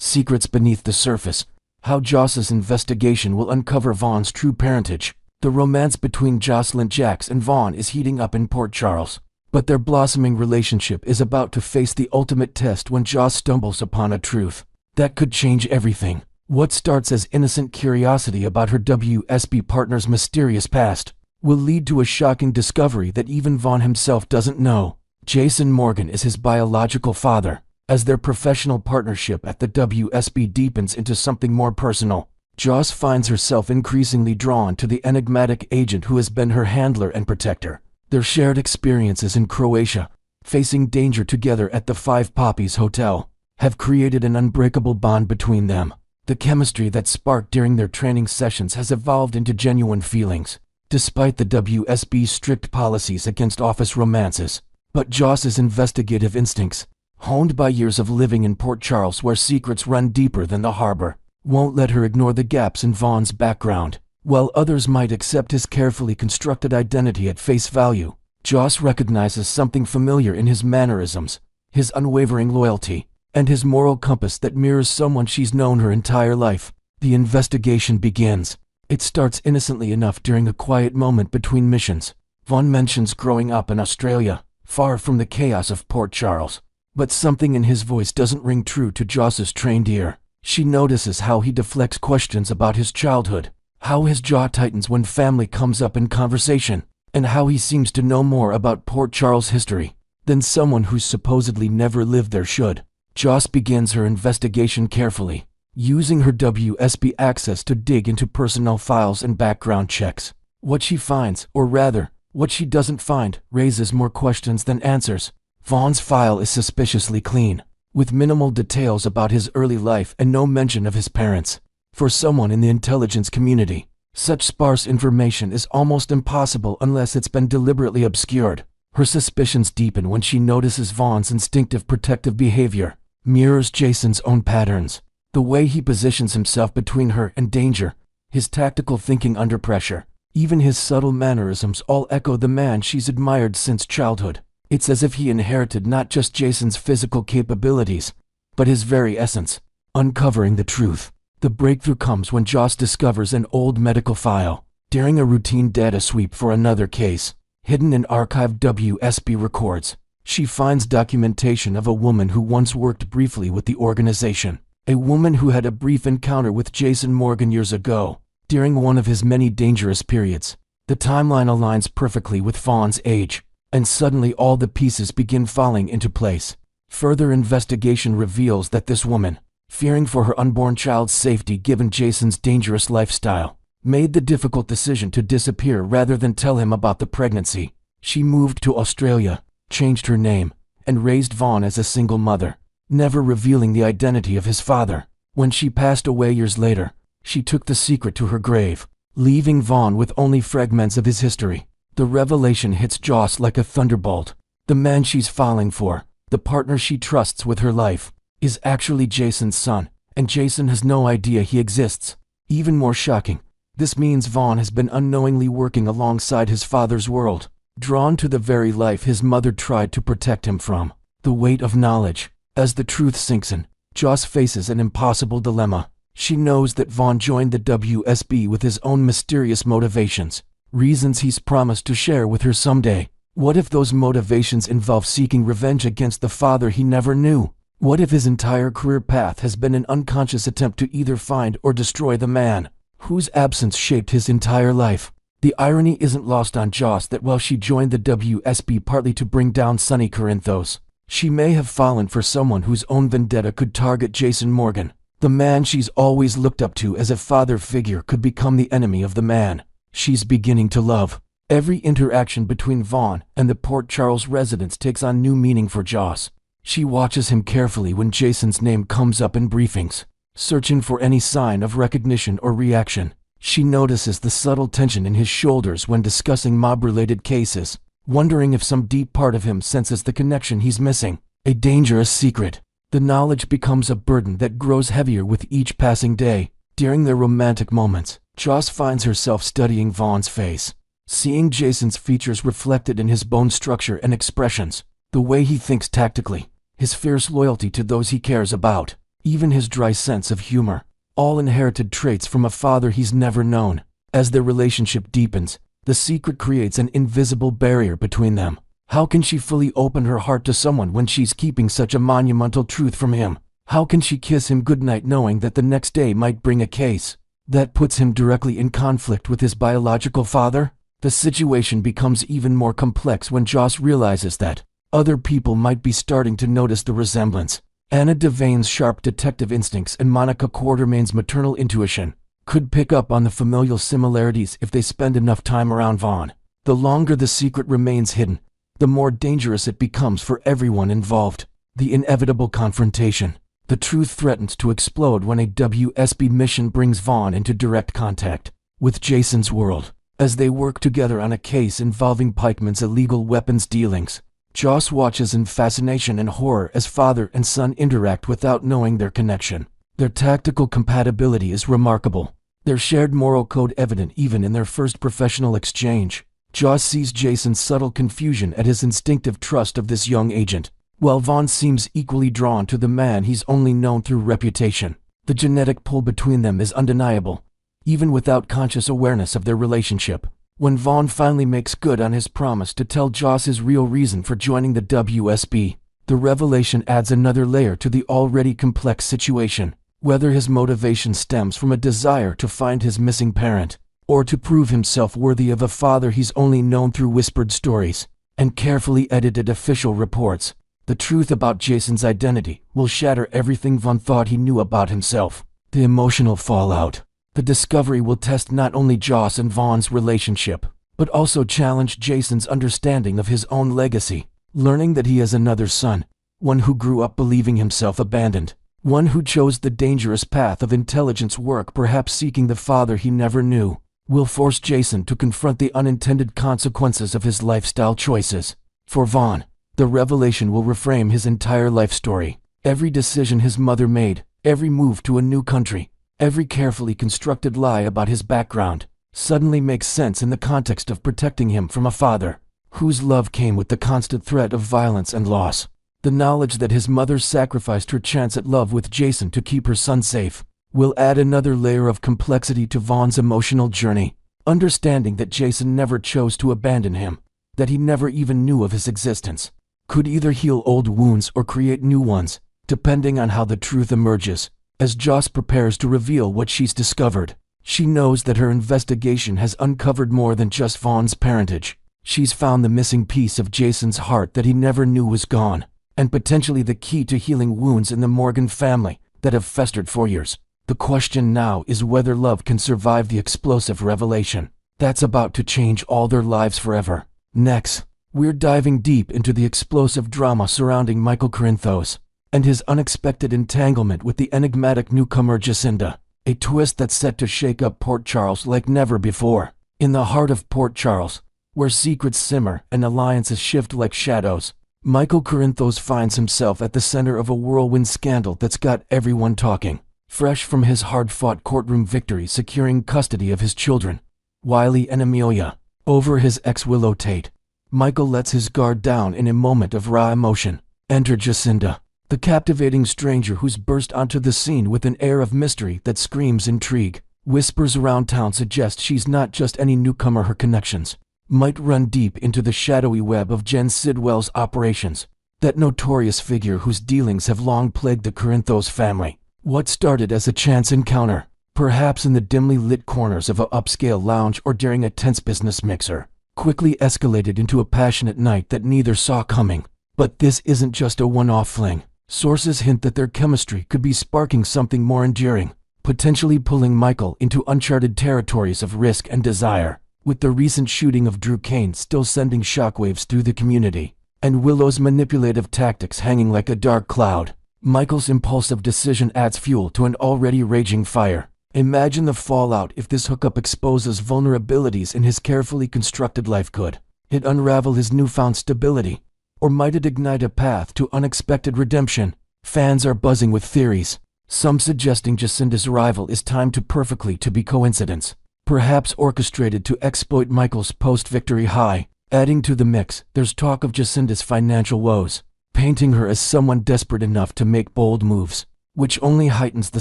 secrets beneath the surface, how Joss's investigation will uncover Vaughn's true parentage. The romance between Jocelyn Jacks and Vaughn is heating up in Port Charles, but their blossoming relationship is about to face the ultimate test when Joss stumbles upon a truth that could change everything. What starts as innocent curiosity about her WSB partner's mysterious past will lead to a shocking discovery that even Vaughn himself doesn't know. Jason Morgan is his biological father. As their professional partnership at the WSB deepens into something more personal, Joss finds herself increasingly drawn to the enigmatic agent who has been her handler and protector. Their shared experiences in Croatia, facing danger together at the Five Poppies Hotel, have created an unbreakable bond between them. The chemistry that sparked during their training sessions has evolved into genuine feelings, despite the WSB's strict policies against office romances. But Joss's investigative instincts, honed by years of living in Port Charles where secrets run deeper than the harbor, won't let her ignore the gaps in Vaughn's background. While others might accept his carefully constructed identity at face value, Joss recognizes something familiar in his mannerisms, his unwavering loyalty, and his moral compass that mirrors someone she's known her entire life. The investigation begins. It starts innocently enough during a quiet moment between missions. Vaughn mentions growing up in Australia, far from the chaos of Port Charles. But something in his voice doesn't ring true to Joss's trained ear. She notices how he deflects questions about his childhood, how his jaw tightens when family comes up in conversation, and how he seems to know more about Port Charles history than someone who's supposedly never lived there should. Joss begins her investigation carefully, using her WSB access to dig into personal files and background checks. What she finds, or rather, what she doesn't find, raises more questions than answers. Vaughn's file is suspiciously clean, with minimal details about his early life and no mention of his parents. For someone in the intelligence community, such sparse information is almost impossible unless it's been deliberately obscured. Her suspicions deepen when she notices Vaughn's instinctive protective behavior mirrors Jason's own patterns. The way he positions himself between her and danger, his tactical thinking under pressure, even his subtle mannerisms all echo the man she's admired since childhood. It's as if he inherited not just Jason's physical capabilities, but his very essence. Uncovering the truth. The breakthrough comes when Joss discovers an old medical file. During a routine data sweep for another case, hidden in archived WSB records, she finds documentation of a woman who once worked briefly with the organization. A woman who had a brief encounter with Jason Morgan years ago, during one of his many dangerous periods. The timeline aligns perfectly with Vaughn's age, and suddenly all the pieces begin falling into place. Further investigation reveals that this woman, fearing for her unborn child's safety given Jason's dangerous lifestyle, made the difficult decision to disappear rather than tell him about the pregnancy. She moved to Australia, changed her name, and raised Vaughn as a single mother, never revealing the identity of his father. When she passed away years later, she took the secret to her grave, leaving Vaughn with only fragments of his history. The revelation hits Joss like a thunderbolt. The man she's falling for, the partner she trusts with her life, is actually Jason's son, and Jason has no idea he exists. Even more shocking, this means Vaughn has been unknowingly working alongside his father's world, drawn to the very life his mother tried to protect him from. The weight of knowledge. As the truth sinks in, Joss faces an impossible dilemma. She knows that Vaughn joined the WSB with his own mysterious motivations, reasons he's promised to share with her someday. What if those motivations involve seeking revenge against the father he never knew? What if his entire career path has been an unconscious attempt to either find or destroy the man whose absence shaped his entire life? The irony isn't lost on Joss that while she joined the WSB partly to bring down Sonny Corinthos, she may have fallen for someone whose own vendetta could target Jason Morgan. The man she's always looked up to as a father figure could become the enemy of the man she's beginning to love. Every interaction between Vaughn and the Port Charles residents takes on new meaning for Joss. She watches him carefully when Jason's name comes up in briefings, searching for any sign of recognition or reaction. She notices the subtle tension in his shoulders when discussing mob-related cases, wondering if some deep part of him senses the connection he's missing. A dangerous secret. The knowledge becomes a burden that grows heavier with each passing day. During their romantic moments, Joss finds herself studying Vaughn's face, seeing Jason's features reflected in his bone structure and expressions, the way he thinks tactically, his fierce loyalty to those he cares about. even his dry sense of humor. All inherited traits from a father he's never known. As their relationship deepens, the secret creates an invisible barrier between them. How can she fully open her heart to someone when she's keeping such a monumental truth from him? How can she kiss him goodnight knowing that the next day might bring a case that puts him directly in conflict with his biological father? The situation becomes even more complex when Joss realizes that other people might be starting to notice the resemblance. Anna Devane's sharp detective instincts and Monica Quartermain's maternal intuition could pick up on the familial similarities if they spend enough time around Vaughn. The longer the secret remains hidden, the more dangerous it becomes for everyone involved. The inevitable confrontation. The truth threatens to explode when a WSB mission brings Vaughn into direct contact with Jason's world. As they work together on a case involving Pikeman's illegal weapons dealings, Joss watches in fascination and horror as father and son interact without knowing their connection. Their tactical compatibility is remarkable, their shared moral code evident even in their first professional exchange. Joss sees Jason's subtle confusion at his instinctive trust of this young agent, while Vaughn seems equally drawn to the man he's only known through reputation. The genetic pull between them is undeniable, even without conscious awareness of their relationship. When Vaughn finally makes good on his promise to tell Joss his real reason for joining the WSB, the revelation adds another layer to the already complex situation. Whether his motivation stems from a desire to find his missing parent, or to prove himself worthy of a father he's only known through whispered stories and carefully edited official reports, the truth about Jason's identity will shatter everything Vaughn thought he knew about himself. The emotional fallout. The discovery will test not only Joss and Vaughn's relationship, but also challenge Jason's understanding of his own legacy. Learning that he has another son, one who grew up believing himself abandoned, one who chose the dangerous path of intelligence work, perhaps seeking the father he never knew, will force Jason to confront the unintended consequences of his lifestyle choices. For Vaughn, the revelation will reframe his entire life story. Every decision his mother made, every move to a new country, every carefully constructed lie about his background, suddenly makes sense in the context of protecting him from a father whose love came with the constant threat of violence and loss. The knowledge that his mother sacrificed her chance at love with Jason to keep her son safe will add another layer of complexity to Vaughn's emotional journey. Understanding that Jason never chose to abandon him, that he never even knew of his existence, could either heal old wounds or create new ones, depending on how the truth emerges. As Joss prepares to reveal what she's discovered, she knows that her investigation has uncovered more than just Vaughn's parentage. She's found the missing piece of Jason's heart that he never knew was gone, and potentially the key to healing wounds in the Morgan family that have festered for years. The question now is whether love can survive the explosive revelation that's about to change all their lives forever. Next, we're diving deep into the explosive drama surrounding Michael Corinthos and his unexpected entanglement with the enigmatic newcomer Jacinda, a twist that's set to shake up Port Charles like never before. In the heart of Port Charles, where secrets simmer and alliances shift like shadows, Michael Corinthos finds himself at the center of a whirlwind scandal that's got everyone talking. Fresh from his hard-fought courtroom victory securing custody of his children, Wiley and Amelia, over his ex Willow Tate, Michael lets his guard down in a moment of raw emotion. Enter Jacinda, the captivating stranger who's burst onto the scene with an air of mystery that screams intrigue. Whispers around town suggest she's not just any newcomer. Her connections might run deep into the shadowy web of Jen Sidwell's operations, that notorious figure whose dealings have long plagued the Corinthos family. What started as a chance encounter, perhaps in the dimly lit corners of an upscale lounge or during a tense business mixer, quickly escalated into a passionate night that neither saw coming. But this isn't just a one-off fling. Sources hint that their chemistry could be sparking something more enduring, potentially pulling Michael into uncharted territories of risk and desire. With the recent shooting of Drew Kane still sending shockwaves through the community, and Willow's manipulative tactics hanging like a dark cloud, Michael's impulsive decision adds fuel to an already raging fire. Imagine the fallout if this hookup exposes vulnerabilities in his carefully constructed life. Could it unravel his newfound stability? Or might it ignite a path to unexpected redemption? Fans are buzzing with theories, some suggesting Jacinda's arrival is timed perfectly to be coincidence, perhaps orchestrated to exploit Michael's post-victory high. Adding to the mix, there's talk of Jacinda's financial woes, painting her as someone desperate enough to make bold moves. which only heightens the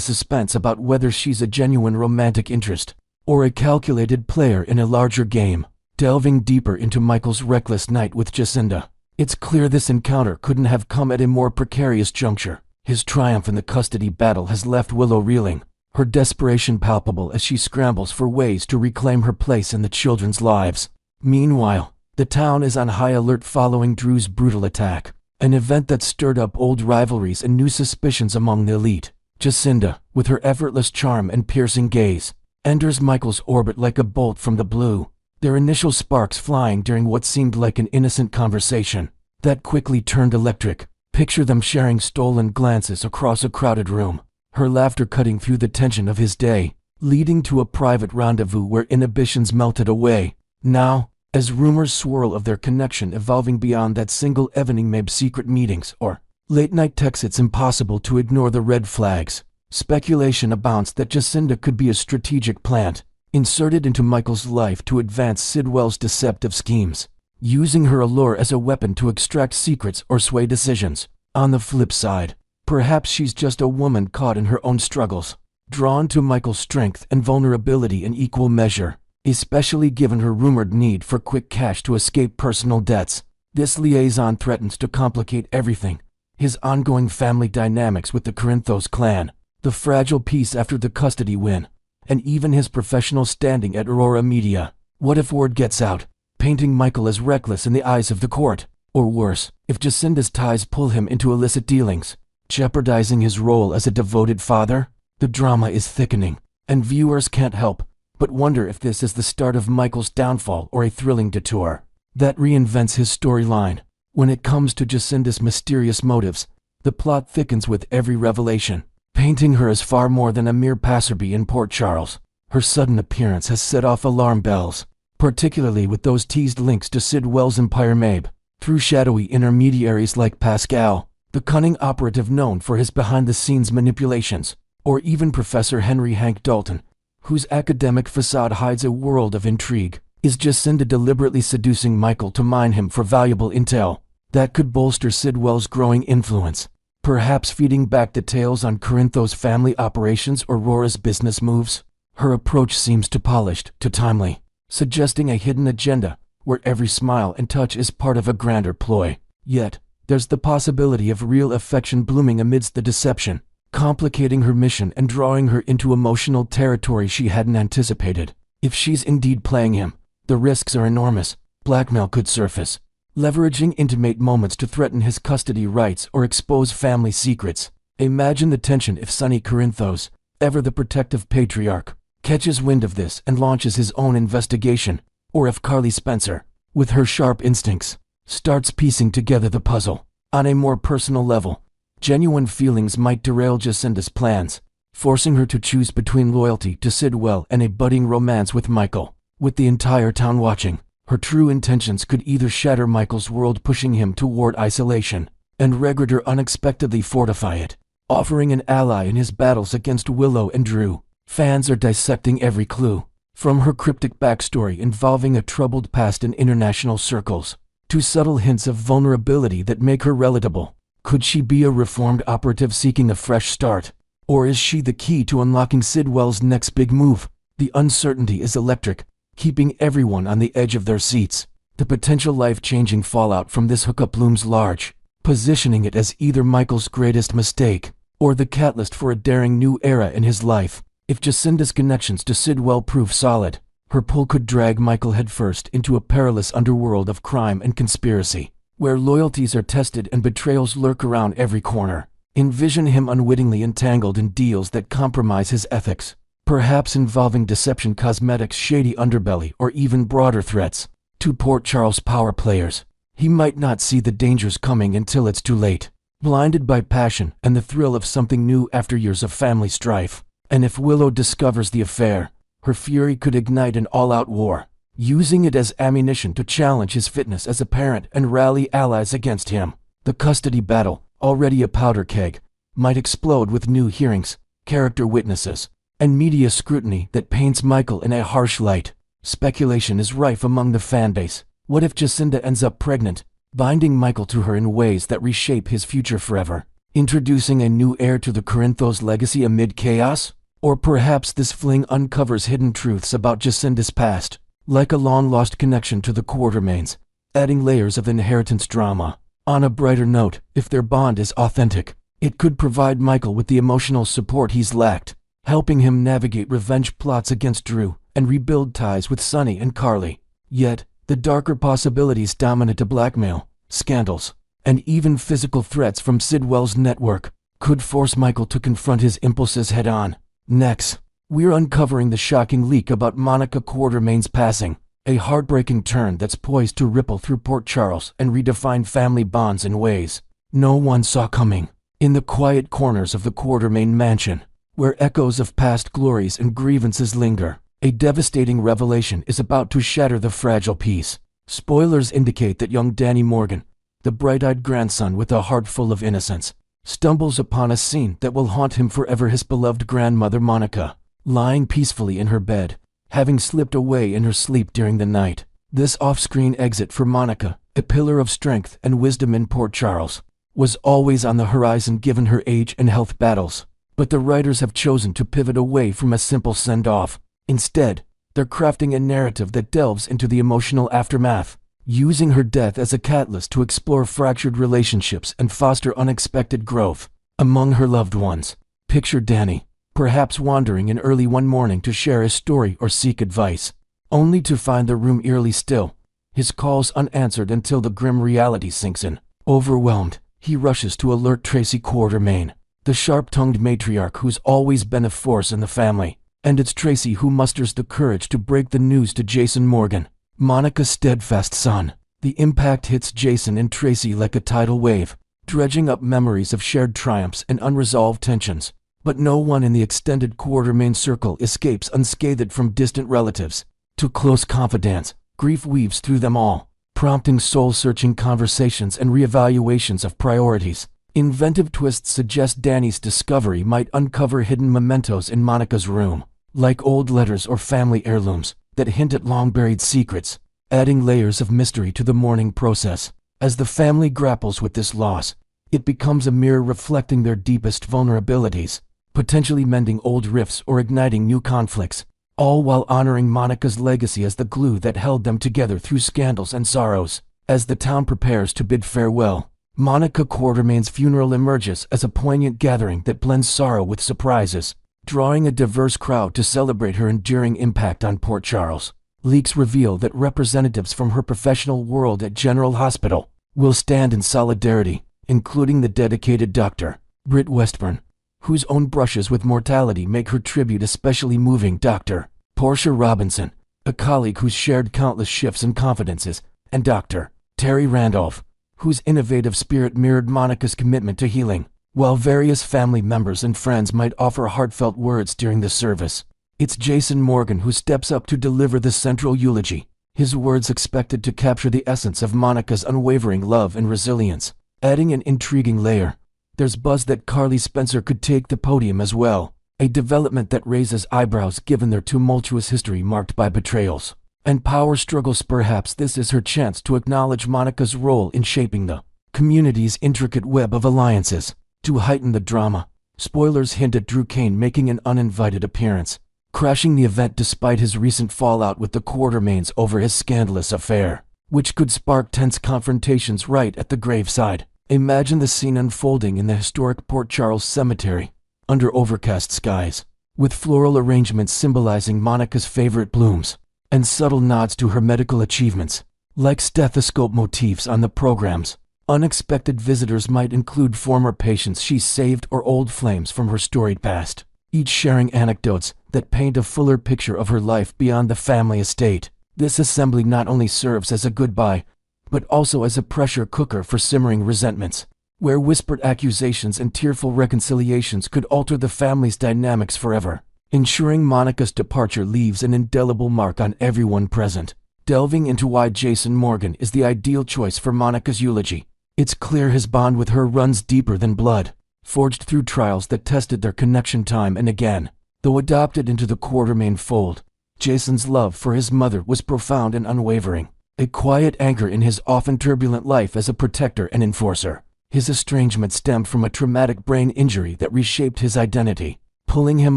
suspense about whether she's a genuine romantic interest or a calculated player in a larger game. Delving deeper into Michael's reckless night with Jacinda, it's clear this encounter couldn't have come at a more precarious juncture. His triumph in the custody battle has left Willow reeling, her desperation palpable as she scrambles for ways to reclaim her place in the children's lives. Meanwhile, the town is on high alert following Drew's brutal attack, an event that stirred up old rivalries and new suspicions among the elite. Jacinda, with her effortless charm and piercing gaze, enters Michael's orbit like a bolt from the blue, their initial sparks flying during what seemed like an innocent conversation that quickly turned electric. Picture them sharing stolen glances across a crowded room, her laughter cutting through the tension of his day, leading to a private rendezvous where inhibitions melted away. Now, as rumors swirl of their connection evolving beyond that single evening, maybe secret meetings or late-night texts, it's impossible to ignore the red flags. Speculation abounds that Jacinda could be a strategic plant, inserted into Michael's life to advance Sidwell's deceptive schemes, using her allure as a weapon to extract secrets or sway decisions. On the flip side, perhaps she's just a woman caught in her own struggles, drawn to Michael's strength and vulnerability in equal measure, especially given her rumored need for quick cash to escape personal debts. This liaison threatens to complicate everything: his ongoing family dynamics with the Corinthos clan, the fragile peace after the custody win, and even his professional standing at Aurora Media. What if word gets out, painting Michael as reckless in the eyes of the court? Or worse, if Jacinda's ties pull him into illicit dealings, jeopardizing his role as a devoted father? The drama is thickening, and viewers can't help but wonder if this is the start of Michael's downfall or a thrilling detour that reinvents his storyline. When it comes to Jacinda's mysterious motives, the plot thickens with every revelation, painting her as far more than a mere passerby in Port Charles. Her sudden appearance has set off alarm bells, particularly with those teased links to Sidwell's Empire Mabe, through shadowy intermediaries like Pascal, the cunning operative known for his behind-the-scenes manipulations, or even Professor Henry Hank Dalton, whose academic facade hides a world of intrigue. Is Jacinda deliberately seducing Michael to mine him for valuable intel that could bolster Sidwell's growing influence, perhaps feeding back details on Corinthos' family operations or Rora's business moves? Her approach seems too polished, too timely, suggesting a hidden agenda where every smile and touch is part of a grander ploy. Yet, there's the possibility of real affection blooming amidst the deception, complicating her mission and drawing her into emotional territory she hadn't anticipated. If she's indeed playing him, the risks are enormous. Blackmail could surface, leveraging intimate moments to threaten his custody rights or expose family secrets. Imagine the tension if Sonny Corinthos, ever the protective patriarch, catches wind of this and launches his own investigation, or if Carly Spencer, with her sharp instincts, starts piecing together the puzzle. On a more personal level, genuine feelings might derail Jacinda's plans, forcing her to choose between loyalty to Sidwell and a budding romance with Michael. With the entire town watching, her true intentions could either shatter Michael's world, pushing him toward isolation, and Regretter unexpectedly fortify it, offering an ally in his battles against Willow and Drew. Fans are dissecting every clue, from her cryptic backstory involving a troubled past in international circles, to subtle hints of vulnerability that make her relatable. Could she be a reformed operative seeking a fresh start? Or is she the key to unlocking Sidwell's next big move? The uncertainty is electric, keeping everyone on the edge of their seats. The potential life-changing fallout from this hookup looms large, positioning it as either Michael's greatest mistake or the catalyst for a daring new era in his life. If Jacinda's connections to Sidwell prove solid, her pull could drag Michael headfirst into a perilous underworld of crime and conspiracy, where loyalties are tested and betrayals lurk around every corner. Envision him unwittingly entangled in deals that compromise his ethics, perhaps involving deception, cosmetics, shady underbelly, or even broader threats to Port Charles power players. He might not see the dangers coming until it's too late, blinded by passion and the thrill of something new after years of family strife. And if Willow discovers the affair, her fury could ignite an all-out war, using it as ammunition to challenge his fitness as a parent and rally allies against him. The custody battle, already a powder keg, might explode with new hearings, character witnesses, and media scrutiny that paints Michael in a harsh light. Speculation is rife among the fanbase. What if Jacinda ends up pregnant, binding Michael to her in ways that reshape his future forever? introducing a new heir to the Corinthos legacy amid chaos? Or perhaps this fling uncovers hidden truths about Jacinda's past, like a long-lost connection to the Quartermains, adding layers of inheritance drama. On a brighter note, if their bond is authentic, it could provide Michael with the emotional support he's lacked, helping him navigate revenge plots against Drew and rebuild ties with Sonny and Carly. Yet, the darker possibilities dominate: a blackmail, scandals, and even physical threats from Sidwell's network could force Michael to confront his impulses head-on. Next, we're uncovering the shocking leak about Monica Quartermain's passing, a heartbreaking turn that's poised to ripple through Port Charles and redefine family bonds in ways no one saw coming. In the quiet corners of the Quartermain mansion, where echoes of past glories and grievances linger, a devastating revelation is about to shatter the fragile peace. Spoilers indicate that young Danny Morgan, the bright-eyed grandson with a heart full of innocence, stumbles upon a scene that will haunt him forever: his beloved grandmother Monica, lying peacefully in her bed, having slipped away in her sleep during the night. This off-screen exit for Monica, a pillar of strength and wisdom in Port Charles, was always on the horizon given her age and health battles. But the writers have chosen to pivot away from a simple send-off. Instead, they're crafting a narrative that delves into the emotional aftermath, using her death as a catalyst to explore fractured relationships and foster unexpected growth among her loved ones. Picture Danny, perhaps wandering in early one morning to share his story or seek advice, only to find the room eerily still, his calls unanswered until the grim reality sinks in. Overwhelmed, he rushes to alert Tracy Quartermain, the sharp-tongued matriarch who's always been a force in the family, and it's Tracy who musters the courage to break the news to Jason Morgan, Monica's steadfast son. The impact hits Jason and Tracy like a tidal wave, dredging up memories of shared triumphs and unresolved tensions. But no one in the extended Quartermain circle escapes unscathed. From distant relatives to close confidants, grief weaves through them all, prompting soul-searching conversations and reevaluations of priorities. Inventive twists suggest Danny's discovery might uncover hidden mementos in Monica's room, like old letters or family heirlooms that hint at long-buried secrets, adding layers of mystery to the mourning process. As the family grapples with this loss, it becomes a mirror reflecting their deepest vulnerabilities, potentially mending old rifts or igniting new conflicts, all while honoring Monica's legacy as the glue that held them together through scandals and sorrows. As the town prepares to bid farewell, Monica Quartermain's funeral emerges as a poignant gathering that blends sorrow with surprises, drawing a diverse crowd to celebrate her enduring impact on Port Charles. Leaks reveal that representatives from her professional world at General Hospital will stand in solidarity, including the dedicated Dr. Britt Westburn, whose own brushes with mortality make her tribute especially moving. Dr. Portia Robinson, a colleague who's shared countless shifts and confidences, and Dr. Terry Randolph, whose innovative spirit mirrored Monica's commitment to healing. While various family members and friends might offer heartfelt words during the service, it's Jason Morgan who steps up to deliver the central eulogy, his words expected to capture the essence of Monica's unwavering love and resilience. Adding an intriguing layer, there's buzz that Carly Spencer could take the podium as well, a development that raises eyebrows given their tumultuous history marked by betrayals and power struggles. Perhaps this is her chance to acknowledge Monica's role in shaping the community's intricate web of alliances. To heighten the drama, spoilers hint at Drew Kane making an uninvited appearance, crashing the event despite his recent fallout with the Quartermains over his scandalous affair, which could spark tense confrontations right at the graveside. Imagine the scene unfolding in the historic Port Charles Cemetery, under overcast skies, with floral arrangements symbolizing Monica's favorite blooms, and subtle nods to her medical achievements, like stethoscope motifs on the programs. Unexpected visitors might include former patients she saved or old flames from her storied past, each sharing anecdotes that paint a fuller picture of her life beyond the family estate. This assembly not only serves as a goodbye, but also as a pressure cooker for simmering resentments, where whispered accusations and tearful reconciliations could alter the family's dynamics forever, ensuring Monica's departure leaves an indelible mark on everyone present. Delving into why Jason Morgan is the ideal choice for Monica's eulogy, it's clear his bond with her runs deeper than blood, forged through trials that tested their connection time and again. Though adopted into the Quartermain fold, Jason's love for his mother was profound and unwavering, a quiet anchor in his often turbulent life as a protector and enforcer. His estrangement stemmed from a traumatic brain injury that reshaped his identity, pulling him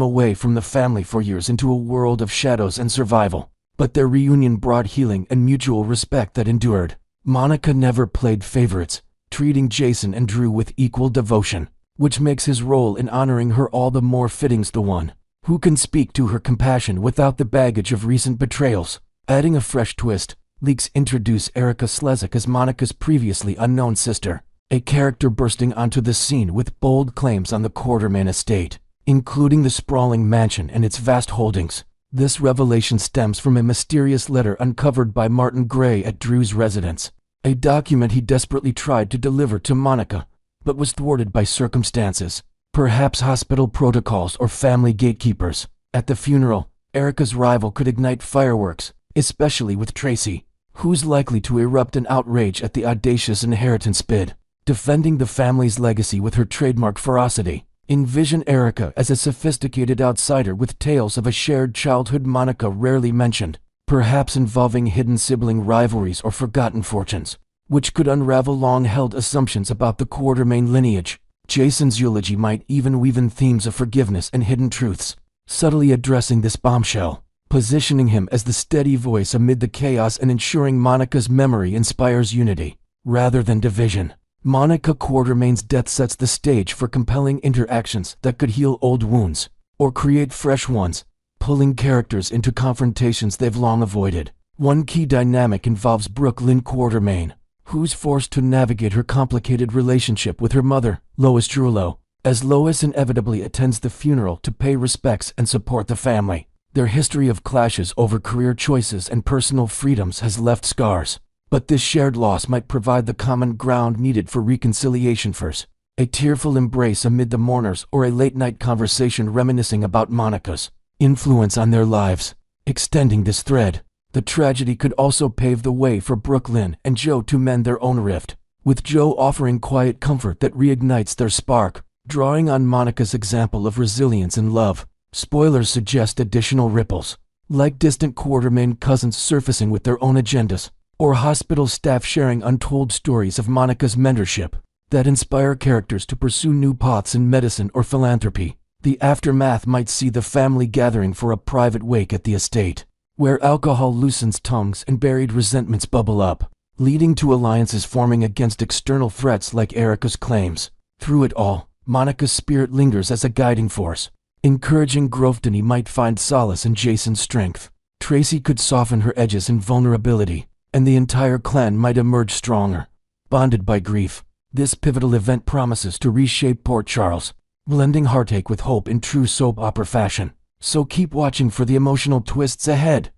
away from the family for years into a world of shadows and survival. But their reunion brought healing and mutual respect that endured. Monica never played favorites, treating Jason and Drew with equal devotion, which makes his role in honoring her all the more fitting. The one who can speak to her compassion without the baggage of recent betrayals. Adding a fresh twist, leaks introduce Erica Slezak as Monica's previously unknown sister, a character bursting onto the scene with bold claims on the Quartermain estate, including the sprawling mansion and its vast holdings. This revelation stems from a mysterious letter uncovered by Martin Gray at Drew's residence, a document he desperately tried to deliver to Monica, but was thwarted by circumstances, perhaps hospital protocols or family gatekeepers. At the funeral, Erica's rival could ignite fireworks, especially with Tracy, who's likely to erupt in outrage at the audacious inheritance bid. Defending the family's legacy with her trademark ferocity. Envision Erica as a sophisticated outsider with tales of a shared childhood Monica rarely mentioned, perhaps involving hidden sibling rivalries or forgotten fortunes, which could unravel long-held assumptions about the Quartermain lineage. Jason's eulogy might even weave in themes of forgiveness and hidden truths, subtly addressing this bombshell, positioning him as the steady voice amid the chaos and ensuring Monica's memory inspires unity, rather than division. Monica Quartermain's death sets the stage for compelling interactions that could heal old wounds, or create fresh ones, pulling characters into confrontations they've long avoided. One key dynamic involves Brooklyn Quartermain, who's forced to navigate her complicated relationship with her mother, Lois Drullo. As Lois inevitably attends the funeral to pay respects and support the family, their history of clashes over career choices and personal freedoms has left scars. But this shared loss might provide the common ground needed for reconciliation. First, a tearful embrace amid the mourners or a late-night conversation reminiscing about Monica's influence on their lives. Extending this thread, the tragedy could also pave the way for Brooklyn and Joe to mend their own rift, with Joe offering quiet comfort that reignites their spark, drawing on Monica's example of resilience and love. Spoilers suggest additional ripples, like distant Quartermain cousins surfacing with their own agendas, or hospital staff sharing untold stories of Monica's mentorship that inspire characters to pursue new paths in medicine or philanthropy. The aftermath might see the family gathering for a private wake at the estate, where alcohol loosens tongues and buried resentments bubble up, leading to alliances forming against external threats like Erica's claims. Through it all, Monica's spirit lingers as a guiding force, encouraging growth. Denny might find solace in Jason's strength. Tracy could soften her edges and vulnerability, and the entire clan might emerge stronger, bonded by grief. This pivotal event promises to reshape Port Charles, blending heartache with hope in true soap opera fashion. So keep watching for the emotional twists ahead.